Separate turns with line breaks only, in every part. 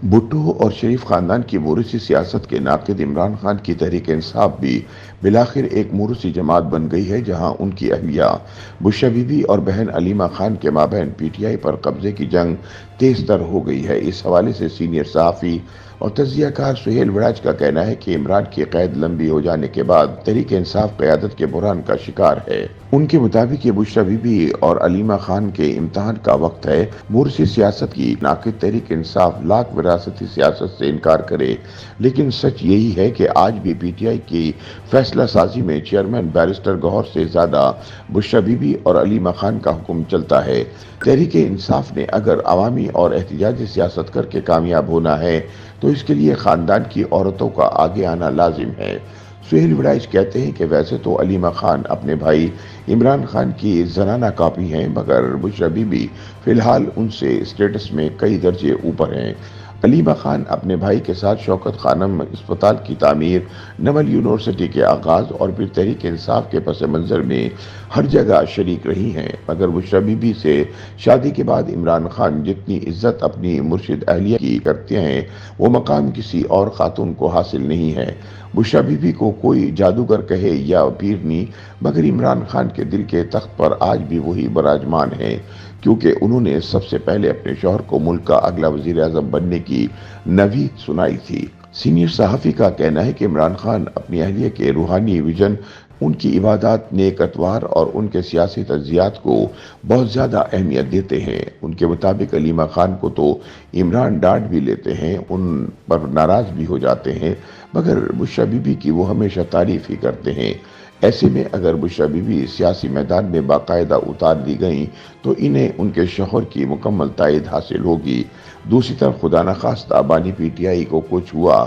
भुट्टो और शरीफ खानदान की मोरूसी सियासत के नाक़िद इमरान खान की तहरीक इंसाफ भी बिलाखिर एक मोरूसी जमात बन गई है, जहां उनकी अहलिया बुशरा बीबी और बहन अलीमा खान के माबैन पीटीआई पर कब्जे की जंग तेज तर हो गई है। इस हवाले से सीनियर सहाफ़ी और तज्ज़ियाकार सुहेल वड़ाच का कहना है कि इमरान की कैद लंबी हो जाने के बाद तहरीक इंसाफ क़यादत के बुहरान का शिकार है। उनके मुताबिक ये बुशरा बीबी और अलीमा खान के इम्तिहान का वक्त है। मोरूसी सियासत की नाक़िद तहरीक इंसाफ लाख विरासती सियासत से इनकार करे, लेकिन सच यही है कि आज भी पीटीआई की फैसला साजी में चेयरमैन बैरिस्टर गौहर से ज्यादा बुशरा बीबी और अलीमा खान का हुक्म चलता है। तहरीक इंसाफ ने अगर अवामी और एहतजाजी सियासत करके कामयाब होना है तो इसके लिए खानदान की औरतों का आगे आना लाजिम है। सुहेल वड़ाइच कहते हैं कि वैसे तो अलीमा खान अपने भाई इमरान खान की जनाना कॉपी हैं, मगर बुशरा बीबी फिलहाल उनसे स्टेटस में कई दर्जे ऊपर हैं। अलीमा खान अपने भाई के साथ शौकत खानम अस्पताल की तामीर, नवल यूनिवर्सिटी के आगाज और फिर तहरीक इंसाफ के पस मंजर में हर जगह शरीक रही हैं, मगर बुशरा बीबी से शादी के बाद इमरान खान जितनी इज्जत अपनी मुर्शिद अहलिया की करते हैं, वो मकाम किसी और खातून को हासिल नहीं है। बुशरा बीबी को कोई जादूगर कहे या पीरनी, मगर इमरान खान के दिल के तख्त पर आज भी वही बराजमान है, क्योंकि उन्होंने सबसे पहले अपने शौहर को मुल्क का अगला वजीर आज़म बनने की नवीद सुनाई थी। सीनियर सहाफ़ी का कहना है कि इमरान खान अपनी अहलिया के रूहानी विजन, उनकी इबादत, नेक अतवार और उनके सियासी तज्जियात को बहुत ज़्यादा अहमियत देते हैं। उनके मुताबिक अलीमा खान को तो इमरान डांट भी लेते हैं, उन पर नाराज़ भी हो जाते हैं, मगर बुशरा बीबी की वो हमेशा तारीफ ही करते हैं। ऐसे में अगर बुशरा बीबी सियासी मैदान में बाकायदा उतार दी गईं तो इन्हें उनके शौहर की मुकम्मल तायद हासिल होगी। दूसरी तरफ खुदा न खास्ता बानी पीटीआई को कुछ हुआ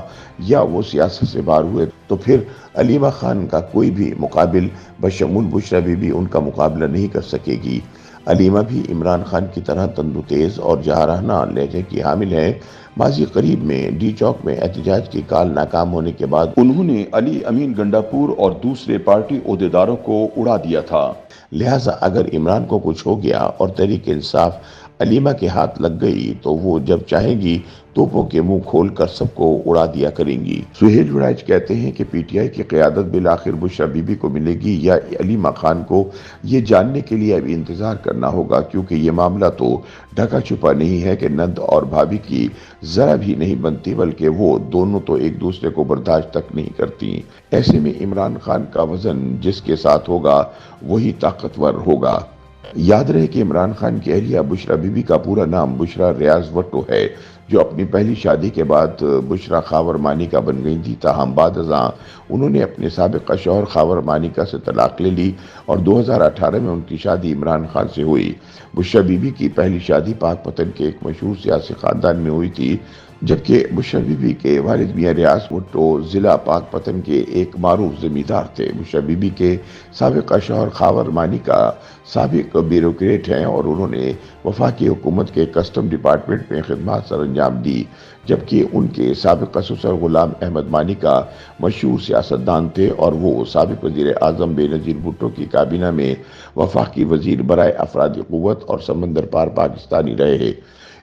या वो सियासत से बाहर हुए तो फिर अलीमा खान का कोई भी मुकाबिल बशमूल बुशरा बीबी उनका मुकाबला नहीं कर सकेगी। अलीमा भी इमरान खान की तरह तंदु तेज और जहाराना लहजे की हामिल है। माजी करीब में डी चौक में एहतजाज की काल नाकाम होने के बाद उन्होंने अली अमीन गंडापुर और दूसरे पार्टी ओहदेदारों को उड़ा दिया था। लिहाजा अगर इमरान को कुछ हो गया और तहरीक इंसाफ अलीमा के हाथ लग गई तो वो जब चाहेंगी तोपों के मुंह खोल कर सबको उड़ा दिया करेंगी। सुहेल वड़ाइच कहते हैं कि पीटीआई की क़यादत बिलाखिर बुशरा बीबी को मिलेगी या अलीमा खान को, ये जानने के लिए अभी इंतजार करना होगा, क्योंकि ये मामला तो ढका छुपा नहीं है कि नंद और भाभी की जरा भी नहीं बनती, बल्कि वो दोनों तो एक दूसरे को बर्दाश्त तक नहीं करती। ऐसे में इमरान खान का वजन जिसके साथ होगा वही ताकतवर होगा। याद रहे कि इमरान खान की अहलिया बुशरा बीबी का पूरा नाम बुशरा रियाज भुट्टो है, जो अपनी पहली शादी के बाद बुशरा खावर मानिका बन गई थी। ताहम बाद उन्होंने अपने साबिक़ा शौहर खावर मानिका से तलाक ले ली और 2018 में उनकी शादी इमरान खान से हुई। बुशरा बीबी की पहली शादी पाकपतन के एक मशहूर सियासी खानदान में हुई थी, जबकि बुशरा बीबी के वालिद मियां रियाज भुट्टो जिला पाकपतन के एक मारूफ जमींदार थे। बुशरा बीबी के साबिक़ा शौहर खावर मानिका साबिक ब्यूरोक्रेट हैं और उन्होंने वफाकी हुकूमत के कस्टम डिपार्टमेंट में खिदमत सर अंजाम दी, जबकि उनके साबिक़ ससुर गुलाम अहमद मानिका मशहूर सियासतदान थे और वो साबिक वज़ीर आज़म बेनज़ीर भुट्टो की काबीना में वफाकी वज़ीर बराए अफरादी क़ुव्वत और समंदर पार पाकिस्तानी रहे।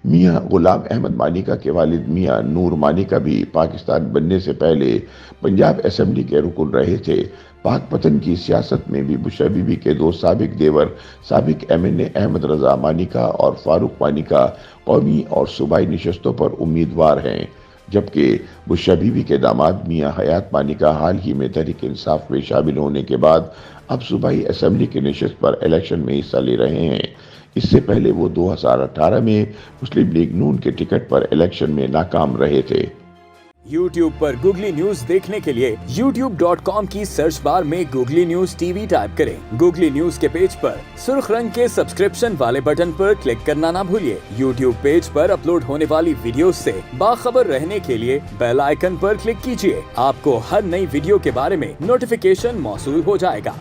मियां गुलाम अहमद मानिका के वालिद मियां नूर मानिका भी पाकिस्तान बनने से पहले पंजाब असेंबली के रुकन रहे थे। पाकपतन की सियासत में भी बुशरा बीबी के दो साबिक देवर साबिक एमएनए अहमद रजा मानिका और फारूक मानिका कौमी और सूबाई नशस्तों पर उम्मीदवार हैं, जबकि बुशरा बीबी के दामाद मियां हयात मानिका हाल ही में तहरीक इंसाफ में शामिल होने के बाद अब सूबाई असेंबली की नशस्त पर इलेक्शन में हिस्सा ले रहे हैं। इससे पहले वो 2018 में मुस्लिम लीग नून के टिकट पर इलेक्शन में नाकाम रहे थे।
YouTube पर गूगली न्यूज देखने के लिए youtube.com की सर्च बार में गूगली न्यूज टीवी टाइप करें। गूगली न्यूज के पेज पर सुर्ख रंग के सब्सक्रिप्शन वाले बटन पर क्लिक करना ना भूलिए। YouTube पेज पर अपलोड होने वाली वीडियोस से बाखबर रहने के लिए बेल आइकन पर क्लिक कीजिए। आपको हर नई वीडियो के बारे में नोटिफिकेशन मौसूल हो जाएगा।